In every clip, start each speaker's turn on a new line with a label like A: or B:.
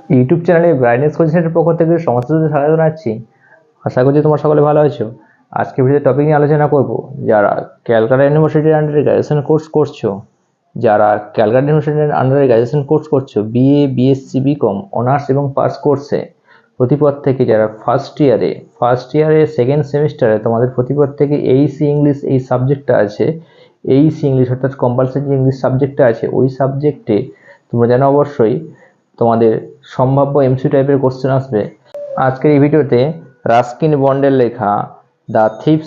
A: YouTube চ্যানেলে brightness কোচিংয়ের পক্ষ থেকে সমস্ত স্বাগত জানাচ্ছি। আশা করছি তোমরা সকলে ভালো আছো। আজকে ভিডিওতে টপিক নিয়ে আলোচনা করব। যারা ক্যালকাটা ইউনিভার্সিটির আন্ডারে গ্র্যাজুয়েশন কোর্স করছো, যারা ক্যালকাটা ইউনিভার্সিটির আন্ডারে গ্র্যাজুয়েশন কোর্স করছো, বিএ, বিএসসি, বিকম, অনার্স এবং পাস কোর্সে প্রতিপদ থেকে যারা ফার্স্ট ইয়ারে সেকেন্ড সেমিস্টারে তোমাদের প্রতিপদ থেকে এইসি ইংলিশ এই সাবজেক্টটা আছে, এইসি ইংলিশ অর্থাৎ কম্পালসারি ইংলিশ সাবজেক্টটা আছে, ওই সাবজেক্টে তোমরা জানো অবশ্যই তোমাদের সম্ভাব্য এমসিকিউ টাইপের কোশ্চেন আসবে। আজকের এই ভিডিওতে রাস্কিন বন্ডের লেখা the thief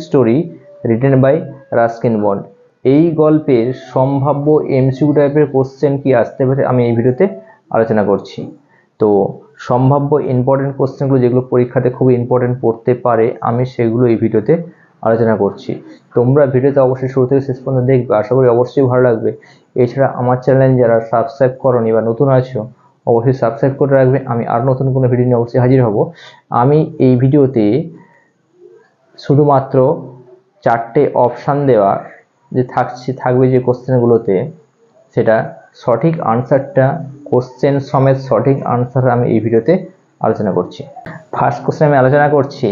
A: story written by Ruskin Bond, এই গল্পের সম্ভাব্য এমসিকিউ টাইপের কোশ্চেন কি আসতে পারে আমি এই ভিডিওতে আলোচনা করছি। তো সম্ভাব্য ইম্পর্টেন্ট কোশ্চেনগুলো যেগুলো পরীক্ষাতে খুব ইম্পর্টেন্ট পড়তে পারে আমি সেগুলো এই ভিডিওতে আলোচনা করছি। তোমরা ভিডিওতে অবশ্যই শুরু থেকে শেষ পর্যন্ত দেখবে, আশা করি অবশ্যই ভালো লাগবে। এছাড়া আমার চ্যানেল যারা সাবস্ক্রাইব করনি বা নতুন আছো অবশ্যই সাবস্ক্রাইব করে রাখবে। আমি আর নতুন কোনো ভিডিও নিয়ে অবশ্যই হাজির হব। আমি এই ভিডিওতে শুধুমাত্র 4টে অপশান দেওয়া যে থাকবে যে কোশ্চেনগুলোতে, সেটা সঠিক আনসারটা কোশ্চেন সমেত সঠিক আনসার আমি এই ভিডিওতে আলোচনা করছি। ফার্স্ট কোশ্চেন আমি আলোচনা করছি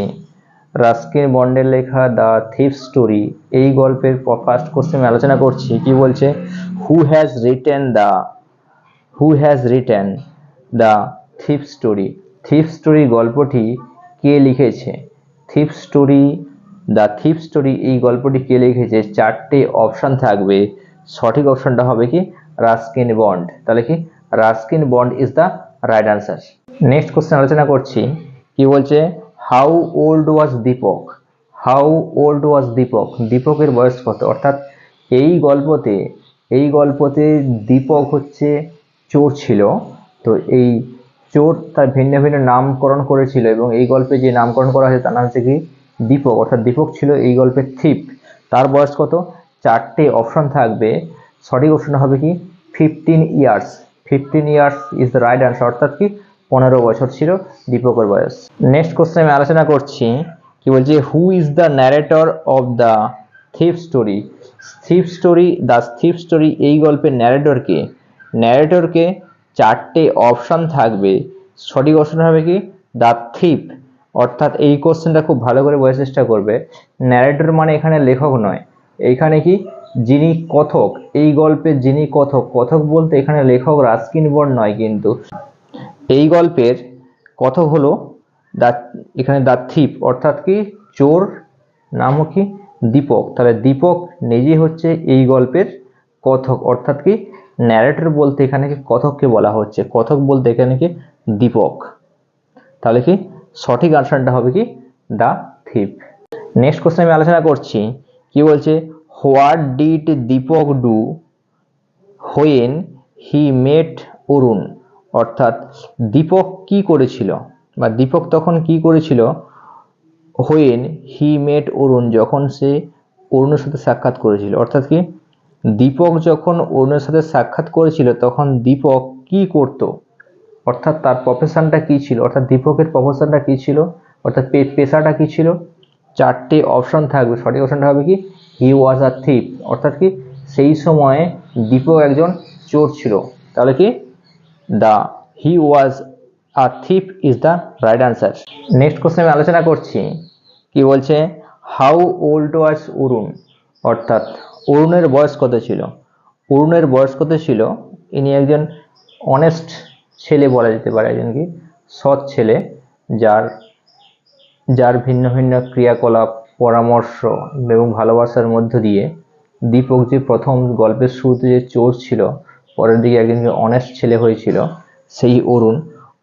A: রাস্কিন বন্ডের লেখা দ্য থিফ স্টোরি, এই গল্পের ফার্স্ট কোশ্চেন আমি আলোচনা করছি। কি বলছে? Who has written the thief story গল্পটি কে লিখেছে? দ্য থিফ স্টোরি এই গল্পটি কে লিখেছে? 4টে অপশান থাকবে, সঠিক অপশানটা হবে কি? Ruskin Bond. তাহলে কি Ruskin Bond is the right answer. Next question আলোচনা করছি। কি বলছে? How old was Deepak? দীপকের বয়স কত? অর্থাৎ এই গল্পতে দীপক হচ্ছে চোর ছিল। তো এই চোর তার ভিন্ন ভিন্ন নামকরণ করেছিল এবং এই গল্পে যে নামকরণ করা হয়েছে তার নাম হচ্ছে কি? দীপক। অর্থাৎ দীপক ছিল এই গল্পের থিপ। তার বয়স কত? 4টে অপশন থাকবে, সঠিক অপশন হবে কি? 15 years. 15 years is the right answer. অর্থাৎ কি 15 বছর ছিল দীপকের বয়স। নেক্সট কোশ্চেন আমি আলোচনা করছি। কি বলছে? Who is the narrator of the thief story? The thief story এই গল্পের ন্যারেটরকে 4টে অপশন থাকবে, সঠিক অপশন হবে কি? The thief. অর্থাৎ এই কোশ্চেনটা খুব ভালো করে বোঝার চেষ্টা করবে। ন্যারেটর মানে এখানে লেখক নয়, এইখানে কি যিনি কথক, এই গল্পের যিনি কথক বলতে এখানে লেখক রাস্কিন বন্ড নয়, কিন্তু এই গল্পের কথক হলো এখানে দ্য থিফ। অর্থাৎ কি চোর নাম কি? দীপক। তাহলে দীপক নিজে হচ্ছে এই গল্পের কথক। অর্থাৎ কি ন্যারেটর বলতে এখানে কি কথককে বলা হচ্ছে, কথক বলতে এখানে কি দীপক। তাহলে কি সঠিক আনসারটা হবে কি? The thief. নেক্সট কোশ্চেন আমি আলোচনা করছি। কি বলছে? What did Deepak do when he met Arun? অর্থাৎ দীপক কি করেছিল বা দীপক তখন কি করেছিল? হোয়েন হি মেট অরুণ, যখন সে অরুণের সাথে সাক্ষাৎ করেছিল। অর্থাৎ কি দীপক যখন অরুণের সাথে সাক্ষাৎ করেছিল তখন দীপক কি করত? অর্থাৎ তার প্রফেশনটা কি ছিল? অর্থাৎ দীপকের প্রফেশনটা কি ছিল? অর্থাৎ পেশাটা কি ছিল? 4টে অপশন থাকবে, সঠিক অপশনটা হবে কি? He was a thief. অর্থাৎ কি সেই সময়ে দীপক একজন চোর ছিল। তাহলে কি he was a thief is the right answer. Next question আমি আলোচনা করছি। কি বলছে? How old was Arun? অর্থাৎ অরুণের বয়স কত ছিল? ইনি একজন অনেস্ট ছেলে বলা যেতে পারে, একজন কি সৎ ছেলে, যার ভিন্ন ভিন্ন ক্রিয়াকলাপ, পরামর্শ এবং ভালোবাসার মধ্য দিয়ে দীপক যে প্রথম গল্পের শুরুতে যে চোর ছিল, পরের দিকে একজন অনেস্ট ছেলে হয়েছিল, সেই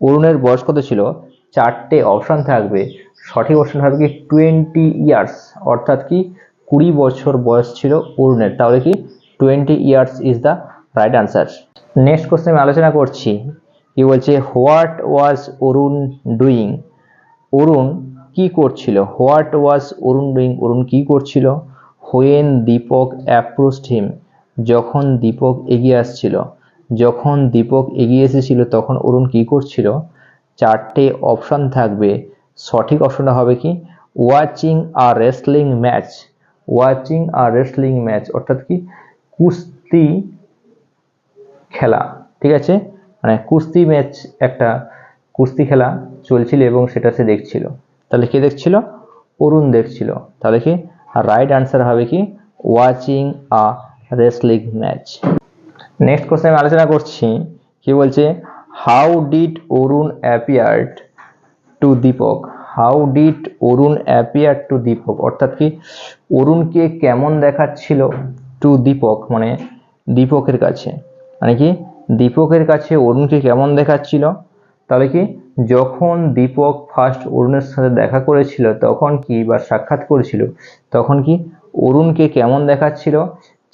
A: অরুণের বয়স কত ছিল? 4টে অপশন থাকবে, সঠিক অপশন হবে কি 20 ইয়ার্স। অর্থাৎ কি 20 বছর বয়স ছিল অরুণের। তাহলে কি 20 years is the right answer. Next question আমি আলোচনা করছি। কি বলছে? What was Arun doing? অরুণ কি করছিল? What was Arun doing? অরুণ কি করছিল? হোয়েন দীপক অ্যাপ্রোচড হিম, যখন দীপক এগিয়ে এসেছিল তখন অরুণ কি করছিল? 4টে অপশন থাকবে, সঠিক অপশনটা হবে কি? Watching a wrestling match. অর্থাৎ কি কুস্তি খেলা। ঠিক আছে, মানে কুস্তি ম্যাচ, একটা কুস্তি খেলা চলছিল এবং সেটা সে দেখছিল। তাহলে কে দেখছিল? অরুণ দেখছিল। তাহলে কি রাইট আনসার হবে কি watching a wrestling match. Next question আমি আলোচনা করছি, কি বলছে how did Arun appeared to Deepak. How did Arun appear to Deepak, অর্থাৎ কি অরুণকে কেমন দেখাচ্ছিল টু দীপক মানে দীপকের কাছে, মানে কি দীপকের কাছে অরুণকে কেমন দেখাচ্ছিল। তাহলে কি যখন দীপক ফার্স্ট অরুণের সাথে দেখা করেছিল তখন কি, বা সাক্ষাৎ করেছিল তখন কি অরুণকে কেমন দেখাচ্ছিল,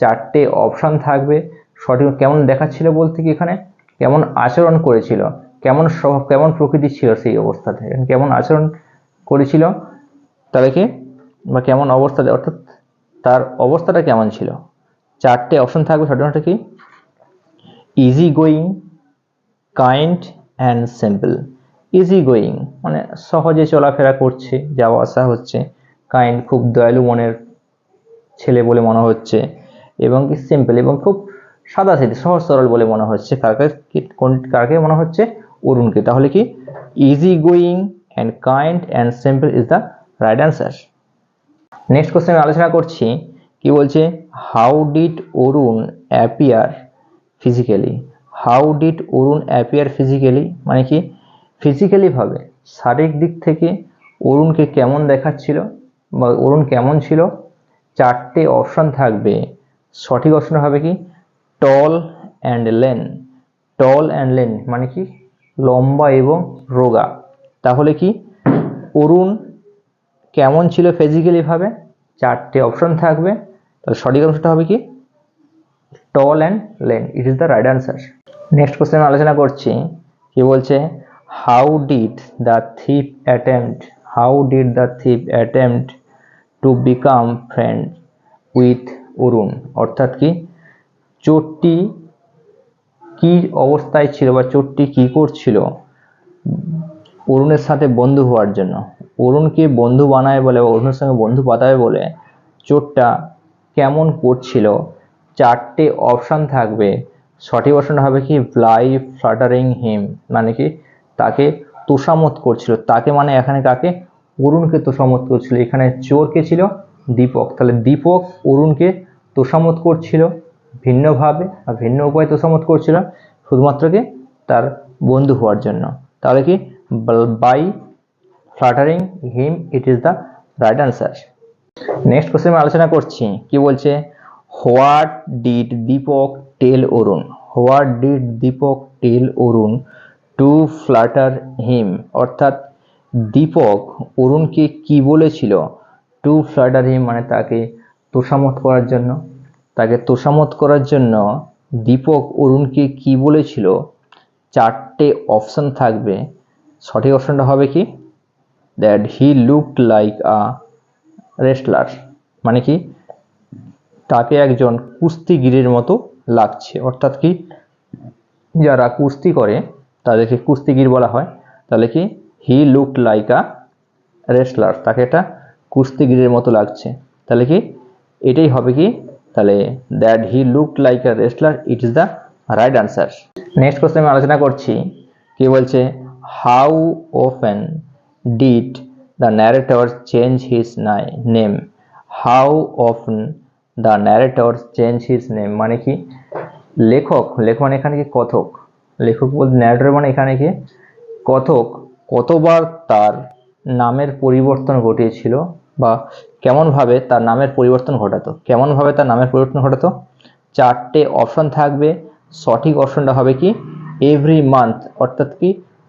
A: চারটে অপশান থাকবে। সঠিক কেমন দেখাচ্ছিল বলতে কি এখানে কেমন আচরণ করেছিল, কেমন স্বভাব, কেমন প্রকৃতি ছিল সেই অবস্থাতে, কেমন আচরণ করেছিল, তাহলে কি বা কেমন অবস্থাতে অর্থাৎ তার অবস্থাটা কেমন ছিল। চারটে অপশন থাকবে, সঠিকটা কি easy going, kind and simple. Easy going মানে সহজে চলাফেরা করছে, যাওয়া আসা হচ্ছে। কাইন্ড খুব দয়ালু মনের ছেলে বলে মনে হচ্ছে, এবং কি সিম্পল এবং খুব সাদাসিধে সহজ সরল বলে মনে হচ্ছে। কাকে মনে হচ্ছে? অরুণকে। তাহলে কি easy going and kind and simple is the right answer. Next question আমি আলোচনা করছি, কি বলছে how did Arun appear physically. How did Arun appear physically মানে কি ফিজিক্যালি ভাবে শারীরিক দিক থেকে অরুণকে কেমন দেখাচ্ছিল বা অরুণ কেমন ছিল। চারটে অপশন থাকবে, সঠিক অপশন হবে কি tall and lane. Ton and lane মানে কি লম্বা এবং রোগা। তাহলে কি অরুণ কেমন ছিল ফিজিক্যালি ভাবে, চারটে অপশন থাকবে, তাহলে সঠিক অপশনটা হবে কি tall and lean. It is the right answer. Next question আলোচনা করছি, কি বলছে how did the thief attempt, how did the thief attempt to become friend with Arun. অর্থাৎ কি চোরটি কি অবস্থায় ছিল বা চোরটি কি করছিল অরুণের সাথে বন্ধু হওয়ার জন্য। অরুণকে বন্ধু বানায় বলে, অরুণের সঙ্গে বন্ধু পাতাবে বলে চোরটা কেমন করছিল। চারটে অপশান থাকবে, সঠিক অপশনটা হবে কি ফ্লাই ফ্লাটারিং হিম মানে কি তাকে তোষামত করছিল। তাকে মানে এখানে কাকে? অরুণকে তোষামত করছিল। এখানে চোর কে ছিল? দীপক। তাহলে দীপক অরুণকে তোষামত করছিল ভিন্নভাবে বা ভিন্ন উপায়ে তোষামত করছিল শুধুমাত্র কি তার বন্ধু হওয়ার জন্য। তাহলে কি by flattering him it is the right answer. Next question আমি আলোচনা করছি, কি বলছে what did Deepak tell Arun. What did Deepak tell Arun to flatter him. অর্থাৎ দীপক অরুণকে কি বলেছিল টু ফ্লাটার হিম মানে তাকে তোষামত করার জন্য। তাকে তোষামত করার জন্য দীপক অরুণকে কি বলেছিল। চারটে অপশন থাকবে, সঠিক অপশনটা হবে কি that he looked like a wrestler মানে কি তাকে একজন কুস্তিগিরের মতো লাগছে। অর্থাৎ কি যারা কুস্তি করে তাদেরকে কুস্তিগির বলা হয়। তাহলে কি he looked like a wrestler, তাকে একটা কুস্তিগিরের মতো লাগছে। তাহলে কি এটাই হবে কি তাহলে that he looked like a wrestler it is the right answer. Next question আমি আলোচনা করছি, কি বলছে how often did the narrator change his name. How often the narrator change his name মানে কি লেখক, লেখক মানে এখানে কি কথক, লেখক বলতে ন্যারেটর মানে এখানে কি কথক কতবার তার নামের পরিবর্তন ঘটিয়েছিল বা কেমনভাবে তার নামের পরিবর্তন ঘটাতো, কেমনভাবে তার নামের পরিবর্তন ঘটাতো। চারটে অপশন থাকবে, সঠিক অপশনটা হবে কি এভরি মান্থ। অর্থাৎ কি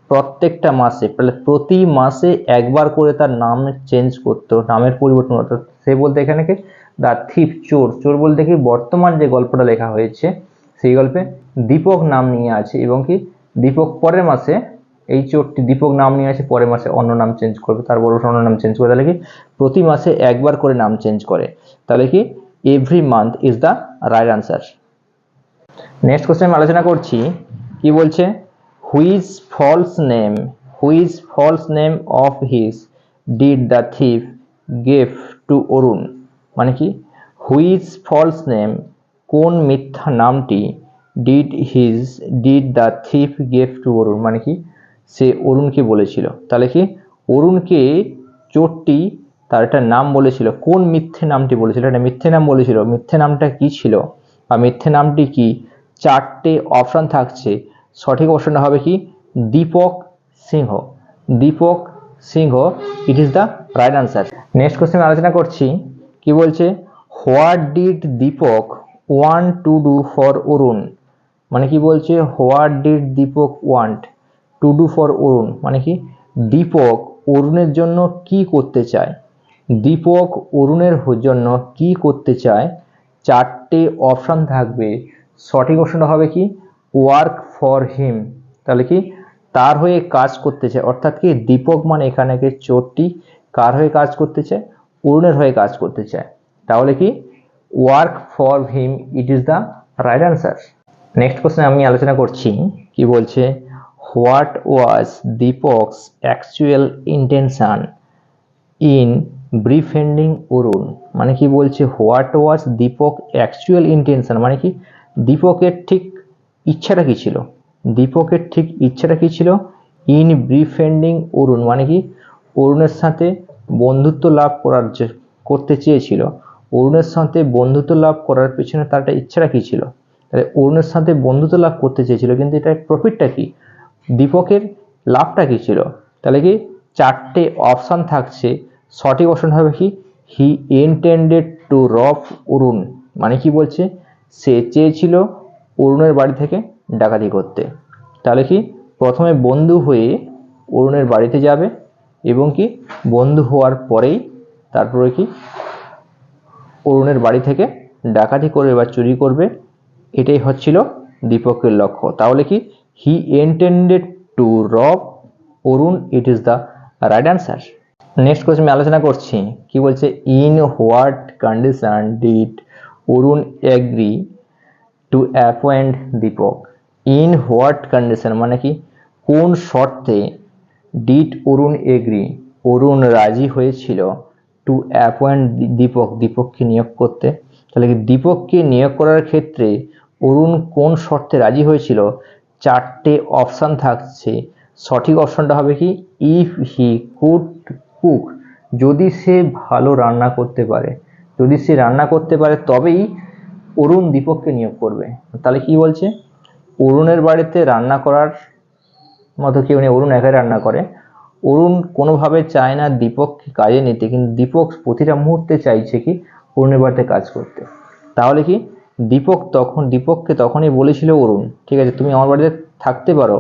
A: প্রত্যেকটা মাসে, প্রতি মাসে একবার করে তার নাম চেঞ্জ করতো, নামের পরিবর্তন করতো। সে বলতে এখানে কি দ্য থিপ চোর, চোর বলতে কি বর্তমান যে গল্পটা লেখা হয়েছে সেই গল্পে দীপক নাম নিয়ে আছে এবং কি দীপক পরের মাসে এই চোরটি দীপক নাম নিয়ে আছে, পরের মাসে অন্য নাম চেঞ্জ করবে, তার বড় অন্য নাম চেঞ্জ করে। তাহলে কি প্রতি মাসে একবার করে নাম চেঞ্জ করে। তাহলে কি every month is the right answer. Next question আলোচনা করছি, কি বলছে which false name of his did the thief give to Arun মানে কি হুইচ ফলস নেম কোন মিথ্যা নামটি did the thief gave to Arun, মানে কি সে অরুণকে বলেছিল। তাহলে কি অরুণকে চোরটি তার একটা নাম বলেছিল। কোন মিথ্যে নামটি বলেছিল? একটা মিথ্যে নাম বলেছিল। মিথ্যে নামটা কি ছিল বা মিথ্যে নামটি কি? চারটে অপশন থাকছে, সঠিক অপশনটা হবে কি Deepak Singh. Deepak Singh, it is the right answer. Next question আলোচনা করছি, কি বলছে what did Deepak want to do for Arun, মানে কি বলছে what did Deepak want to do for Arun, মানে কি দীপক অরুণের জন্য কি করতে চায়। দীপক অরুণের জন্য কি করতে চায়? চারটে অপশন থাকবে, সঠিক অপশনটা হবে কি ওয়ার্ক ফর হিম। তাহলে কি তার হয়ে কাজ করতে চায়, অর্থাৎ কি দীপক মানে এখানে চোরটি কার হয়ে কাজ করতে চায়? অরুণের হয়ে কাজ করতে চায়। তাহলে কি work for him, it is the right answer. Next question আমি আলোচনা করছি, কি বলছে what was Deepak's actual intention in befriending Arun, মানে কি বলছে what was Deepak actual intention, মানে কি দীপকের ঠিক ইচ্ছাটা কি ছিল? দীপকের ঠিক ইচ্ছাটা কি ছিল? ইন ব্রিফেন্ডিং অরুণ, মানে কি অরুণের সাথে বন্ধুত্ব লাভ করতে চেয়েছিল। অরুণের সাথে বন্ধুত্ব লাভ করার পেছনে তার একটা ইচ্ছাটা কি ছিল? তাহলে অরুণের সাথে বন্ধুত্ব লাভ করতে চেয়েছিল, কিন্তু এটা প্রফিটটা কি? দীপকের লাভটা কি ছিল? তাহলে কি চারটে অপশন থাকছে, সঠিক অপশন হবে কি হি ইন্টেন্ডেড টু রব অরুণ, মানে কি বলছে সে চেয়েছিল অরুণের বাড়ি থেকে ডাকাতি করতে। তাহলে কি প্রথমে বন্ধু হয়ে অরুণের বাড়িতে যাবে এবং কি বন্ধু হওয়ার পরেই তারপরে কি অরুণের বাড়ি থেকে ডাকাতি করবে বা চুরি করবে, এটাই হচ্ছিল দীপকের লক্ষ্য। তাহলে কি হি intended to rob Arun, it is the right answer. Next question আমি আলোচনা করছি, কি বলছে in what condition did Arun agree to appoint Deepak. In what condition, মানে কি কোন শর্তে ডিড অরুণ এগ্রি অরুণ রাজি হয়েছিল টু অ্যাপয়েন্ট দীপক, দীপককে নিয়োগ করতে। তাহলে কি দীপককে নিয়োগ করার ক্ষেত্রে অরুণ কোন শর্তে রাজি হয়েছিল? চারটে অপশন থাকছে, সঠিক অপশনটা হবে কি ইফ হি কুড কুক, যদি সে ভালো রান্না করতে পারে। যদি সে রান্না করতে পারে তবেই অরুণ দীপককে নিয়োগ করবে। তাহলে কি বলছে অরুণের বাড়িতে রান্না করার মতো কেউ নেই, অরুণ একাই রান্না করে। অরুণ কোনোভাবে চায় না দীপককে কাজে নিতে, কিন্তু দীপক প্রতিটা মুহূর্তে চাইছে কি অরুণের বাড়িতে কাজ করতে। তাহলে কি দীপককে তখনই বলেছিল অরুণ, ঠিক আছে তুমি আমার বাড়িতে থাকতে পারো,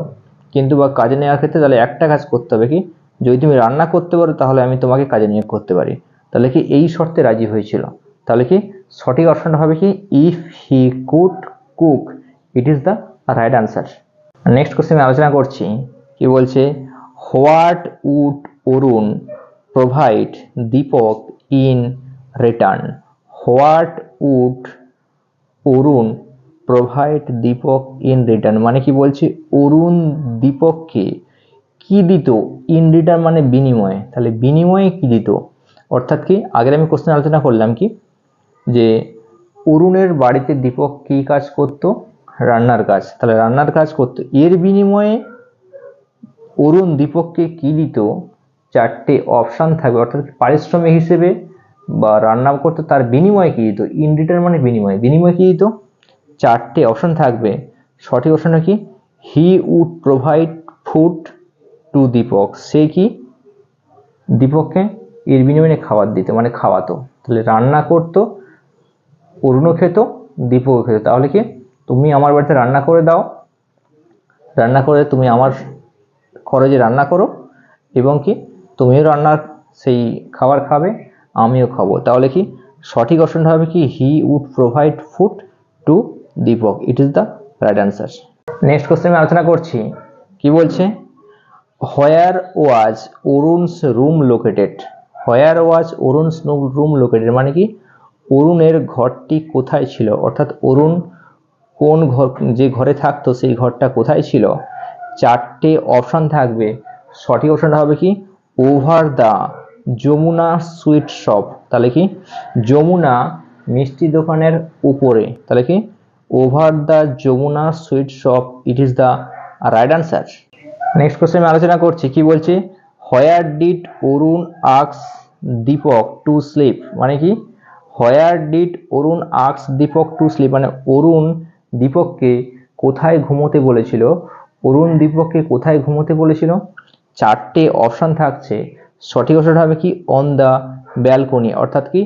A: কিন্তু বা কাজে নেওয়ার ক্ষেত্রে তাহলে একটা কাজ করতে হবে কি যদি তুমি রান্না করতে পারো তাহলে আমি তোমাকে কাজে নিয়োগ করতে পারি। তাহলে কি এই শর্তে রাজি হয়েছিল। তাহলে কি সঠিক অপশনটা হবে কি if he could cook, it is the right answer. Next question আমি আলোচনা করছি, কি বলছে what would Arun provide Deepak in return. What would Arun provide Deepak in return, মানে কি বলছে অরুণ দীপককে কি দিত ইন রিটার্ন, মানে বিনিময়ে। তাহলে বিনিময়ে কি দিত, অর্থাৎ কি আগের আমি কোশ্চেন আলোচনা করলাম কি যে অরুণের বাড়িতে দীপক কি কাজ করত? রান্নার কাজ। তাহলে রান্নার কাজ করতো, এর বিনিময়ে অরুণ দীপককে কি দিত? চারটে অপশন থাকবে, অর্থাৎ পারিশ্রমিক হিসেবে বা রান্না করতো তার বিনিময়ে কি দিত? ইন রিটার্ন মানে বিনিময়ে, বিনিময়ে কি দিত? চারটে অপশন থাকবে, সঠিক অপশনটা কি he would provide food to Deepak, সে কি দীপককে এর বিনিময়ে খাবার দিত, মানে খাওয়াতো। তাহলে রান্না করতো, অরুণও খেত, দীপকও খেত। তাহলে কি তুমি আমার বাড়িতে রান্না করে দাও, রান্না করে তুমি আমার খরচে রান্না করো এবং কি তুমিও রান্নার সেই খাবার খাবে, আমিও খাবো। তাহলে কি সঠিক অপশনটা হবে কি he would provide food to Deepak, it is the right answer. Next question আমি আলোচনা করছি, কি বলছে where was Arun's room located. Where was Arun's room located, মানে কি অরুণের ঘরটি কোথায় ছিল, অর্থাৎ অরুণ কোন ঘর, যে ঘরে থাকতো সেই ঘরটা কোথায় ছিল। চারটে অপশন থাকবে, সঠিক অপশনটা হবে কি over the Jamuna sweet shop. তাহলে কি যমুনা মিষ্টি দোকানের উপরে। তাহলে কি over the Jamuna sweet shop, it is the right answer. Next question আমি আলোচনা করছি, কি বলছে, where did Arun ask Deepak to sleep, মানে কি, where did Arun ask Deepak to sleep, মানে অরুণ দীপককে কোথায় ঘুমোতে বলেছিল, অরুণ দীপককে কোথায় ঘুমোতে বলেছিল। চারটে অপশন থাকছে, সঠিক অপশন হবে কি অন দ্য ব্যালকনি, অর্থাৎ কি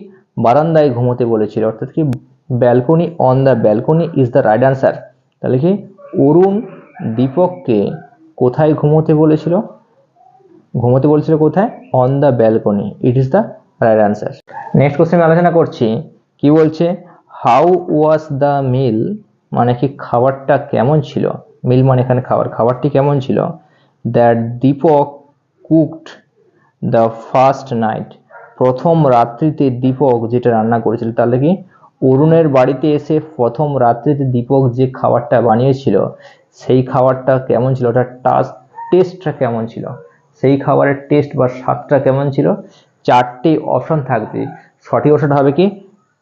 A: বারান্দায় ঘুমোতে বলেছিল, অর্থাৎ কি balcony, on the balcony is the right answer. তাহলে কি অরুণ দীপককে কোথায় ঘুমোতে বলেছিল, ঘুমোতে বলেছিল কোথায়, on the balcony, it is the right answer. Next question আলোচনা করছি, কি বলছে, হাউ ওয়াজ দ্য মিল, মানে কি খাবারটা কেমন ছিল, মিল মানে এখানে খাবার, খাবারটি কেমন ছিল, that Deepak cooked the first night, প্রথম রাত্রিতে দীপক যেটা রান্না করেছিল। তাহলে কি অরুণের বাড়িতে এসে প্রথম রাত্রিতে দীপক যে খাবারটা বানিয়েছিল সেই খাবারটা কেমন ছিল, ওটার টেস্টটা কেমন ছিল, সেই খাবারের টেস্ট বা স্বাদটা কেমন ছিল। চারটে অপশন থাকবে, সঠিক অপশন হবে কি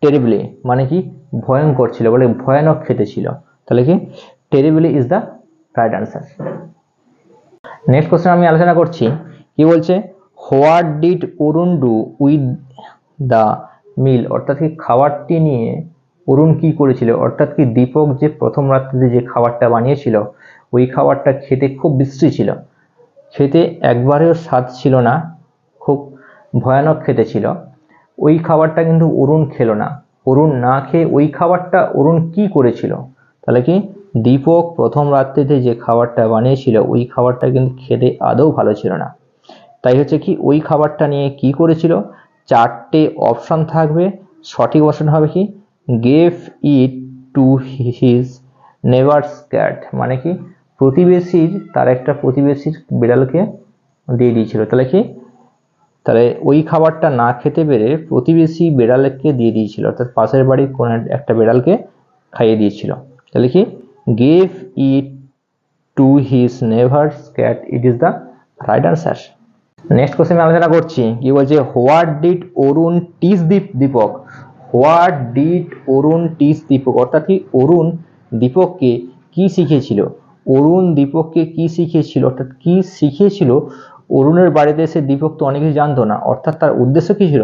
A: টেরিবলি, মানে কি ভয়ঙ্কর ছিল, বলে ভয়ানক খেতে ছিল। তাহলে কি terribly is the right answer. Next question আমি আলোচনা করছি, কি বলছে, what did Arun do with the meal, অর্থাৎ কি খাবারটি নিয়ে অরুণ কি করেছিল, অর্থাৎ কি দীপক যে প্রথম রাত্রিতে যে খাবারটা বানিয়েছিল ওই খাবারটা খেতে খুব বিশ্রী ছিল, খেতে একবারেও স্বাদ ছিল না, খুব ভয়ানক খেতে ছিল। ওই খাবারটা কিন্তু অরুণ খেলো না, অরুণ না খেয়ে ওই খাবারটা অরুণ কি করেছিল, তাহলে কি দীপক প্রথম রাত্রিতে যে খাবারটা বানিয়েছিল ওই খাবারটা কিন্তু খেতে আদৌ ভালো ছিল না। তাই হচ্ছে কি ওই খাবারটা নিয়ে কি করেছিল, চারটে অপশন থাকবে, সঠিক অপশন হবে কি gave it to his neighbour's cat, মানে কি প্রতিবেশীর, তার একটা প্রতিবেশীর বিড়ালকে দিয়ে দিয়েছিল। তাহলে কি, তাহলে ওই খাবারটা না খেতে পেরে প্রতিবেশী বিড়ালকে দিয়ে দিয়েছিল, অর্থাৎ পাশের বাড়ির কোন একটা বিড়ালকে খাইয়ে দিয়েছিল। তাহলে কি gave it to his neighbour's cat, it is the right answer. Next question আমি আলোচনা করছি, কি বলছে, what did Arun teach Deepak, what did Arun teach Deepak, অর্থাৎ কি অরুণ দীপককে কি শিখিয়েছিল, অরুণ দীপককে কি শিখিয়েছিল, অর্থাৎ কি শিখিয়েছিল। অরুণের বাড়িতে এসে দীপক তো অনেক কিছু জানতো না, অর্থাৎ তার উদ্দেশ্য কি ছিল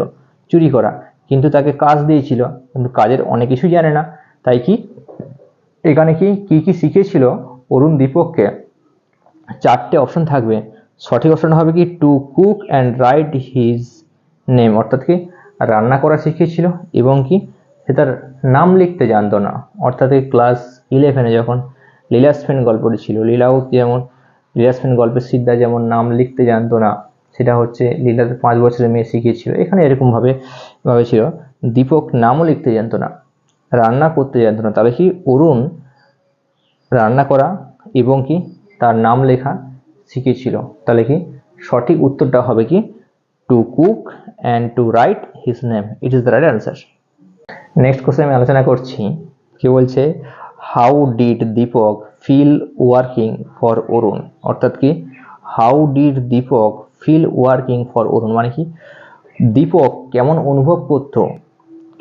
A: চুরি করা, কিন্তু তাকে কাজ দিয়েছিল, কিন্তু কাজের অনেক কিছু জানে না। তাই কি এখানে কি কি শিখিয়েছিল অরুণ দীপককে, চারটে অপশন থাকবে, সঠিক অপশন হবে কি to cook and right his name, অর্থাৎ কি রান্না করা শিখিয়েছিল এবং কি সে তার নাম লিখতে জানতো না, অর্থাৎ ক্লাস 11-এ যখন লীলাসফেন গল্পটি ছিল, লীলাও যেমন লীলাসফেন গল্পের সিদ্ধা যেমন নাম লিখতে জানতো না, সেটা হচ্ছে লীলার 5 বছরের মেয়ে শিখিয়েছিল। এখানে এরকমভাবে ছিল, দীপক নামও লিখতে জানতো না, রান্না করতে জানতো না। তাহলে কি অরুণ রান্না করা এবং কি তার নাম লেখা শিখেছিল। তাহলে কি সঠিক উত্তরটা হবে কি to cook and to write his name, it is the right answer. Next question আমি আলোচনা করছি, কি বলছে, how did Deepak feel working for Arun, অর্থাৎ কি how did Deepak feel working for Arun, মানে কি দীপক কেমন অনুভব করত,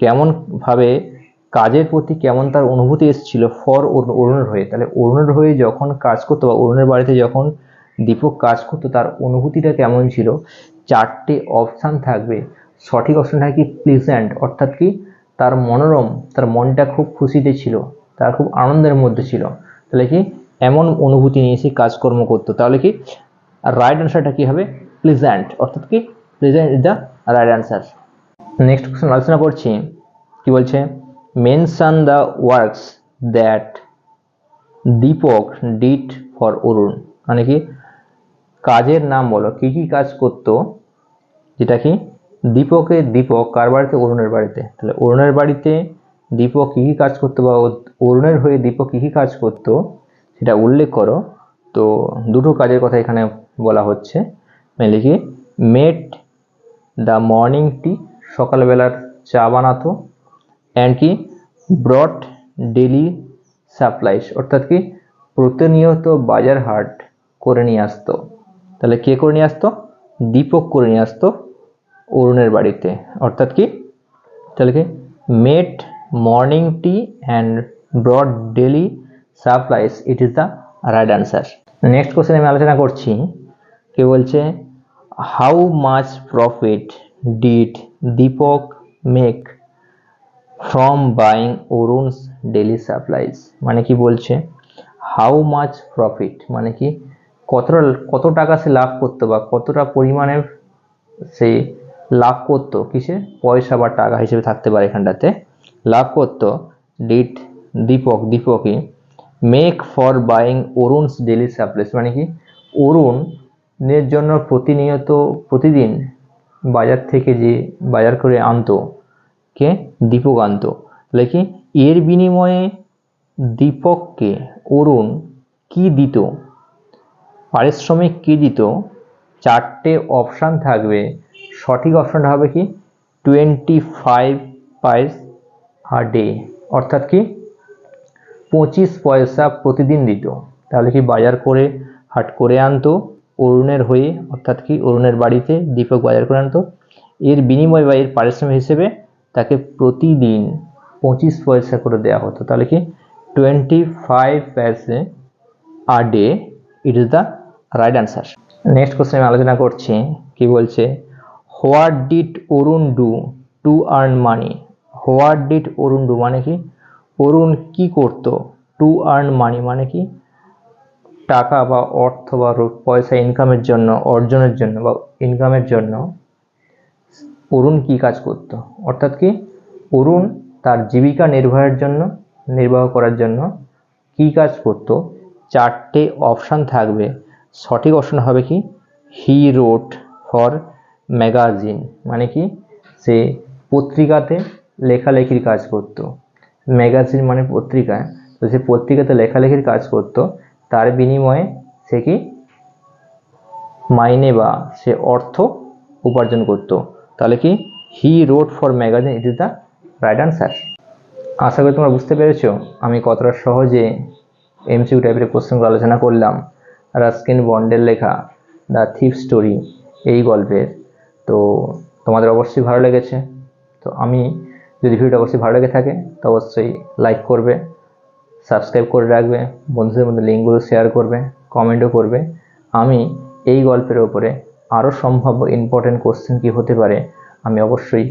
A: কেমন ভাবে কাজের প্রতি কেমন তার অনুভূতি এসেছিল ফর অরুণের হয়ে। তাহলে অরুণের হয়ে যখন কাজ করতো বা অরুণের বাড়িতে যখন দীপক কাজ করতো তার অনুভূতিটা কেমন ছিল। চারটে অপশান থাকবে, সঠিক অপশন হয় কি প্লিজেন্ট, অর্থাৎ কি তার মনোরম, তার মনটা খুব খুশিতে ছিল, তার খুব আনন্দের মধ্যে ছিল। তাহলে কি এমন অনুভূতি নিয়ে সে কাজকর্ম করতো। তাহলে কি রাইট অ্যান্সারটা কি হবে প্লিজেন্ট, অর্থাৎ কি pleasant is the right answer. Next question আলোচনা করছি, কি বলছে, mention the works that Deepak did for Arun, মানে কি কাজের নাম বলো, কি কি কাজ করতো, যেটা কি দীপক কার বাড়িতে, অরুণের বাড়িতে। তাহলে অরুণের বাড়িতে দীপক কি কি কাজ করতো বা অরুণের হয়ে দীপক কি কি কাজ করতো সেটা উল্লেখ করো। তো দুটো কাজের কথা এখানে বলা হচ্ছে, মেনলি কি মেড দ্য মর্নিং টি, সকালবেলার চা বানাতো, অ্যান্ড কি ব্রট ডেলি সাপ্লাইস, অর্থাৎ কি প্রতিনিয়ত বাজার হাট করে নিয়ে আসতো। তাহলে কে করে নিয়ে আসতো, দীপক করে নিয়ে আসতো অরুণের বাড়িতে, অর্থাৎ কি তাহলে কি made morning tea and brought daily supplies, it is the right answer. Next question আমি আলোচনা করছি, কে বলছে how much profit did Deepak make from buying Arun's daily supplies. মানে কি বলছে হাউ মাচ প্রফিট মানে কি কত টাকা সে লাভ করতো বা কতটা পরিমাণে সে লাভ করতো, কিসে পয়সা বা টাকা হিসেবে থাকতে পারে এখানটাতে, লাভ করতো ডিড দীপকই make for buying Arun's daily supplies মানে কি অরুণের জন্য প্রতিদিন বাজার থেকে যে বাজার করে আনতো কে দীপক আনতো, তাহলে কি এর বিনিময়ে দীপককে অরুণ কি দিত, পারিশ্রমিক কি দিত, চারটে অপশান থাকবে, সঠিক অপশানটা হবে কি 25 পয়স আ ডে, অর্থাৎ কি 25 পয়সা প্রতিদিন দিত। তাহলে কি বাজার করে হাট করে আনতো অরুণের হয়ে, অর্থাৎ কি অরুণের বাড়িতে দীপক বাজার করে আনতো, এর বিনিময় বা এর পারিশ্রমিক হিসেবে তাকে প্রতিদিন 25 পয়সা করে দেওয়া হতো। তাহলে কি 25 paise a day, it is the right answer. Next question আমি আলোচনা করছি, কি বলছে what did Arun do to earn money. What did Arun do মানে কি অরুণ কি করতো, টু আর্ন মানি মানে কি টাকা বা অর্থ বা পয়সা ইনকামের জন্য, অর্জনের জন্য বা ইনকামের জন্য অরুণ কি কাজ করত, অর্থাৎ কি অরুণ তার জীবিকা নির্বাহ করার জন্য কি কাজ করত, চারটে অপশান থাকবে, সঠিক অপশান হবে কি হি রোট ফর ম্যাগাজিন মানে কি সে পত্রিকাতে লেখালেখির কাজ করত, ম্যাগাজিন মানে পত্রিকা, তো সে পত্রিকাতে লেখালেখির কাজ করত, তার বিনিময়ে সে কি মাইনে বা সে অর্থ উপার্জন করত। তাহলে কি he wrote for magazine, it is the right answer. আশা করি তোমরা বুঝতে পেরেছো আমি কতটা সহজে এমসিকিউ টাইপের কোশ্চেনগুলো আলোচনা করলাম রাস্কিন বন্ডের লেখা দ্য থিফ স্টোরি এই গল্পের। তো তোমাদের অবশ্যই ভালো লেগেছে। তো আমি যদি ভিডিওটা অবশ্যই ভালো লেগে থাকে তো অবশ্যই লাইক করবে, সাবস্ক্রাইব করে রাখবে, বন্ধুদের মধ্যে লিঙ্কগুলো শেয়ার করবে, কমেন্টও করবে। আমি এই গল্পের ওপরে আরও সম্ভাব্য ইম্পর্টেন্ট কোশ্চেন কী হতে পারে আমি অবশ্যই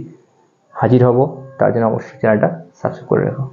A: হাজির হব, তার জন্য অবশ্যই চ্যানেলটা সাবস্ক্রাইব করে রাখো।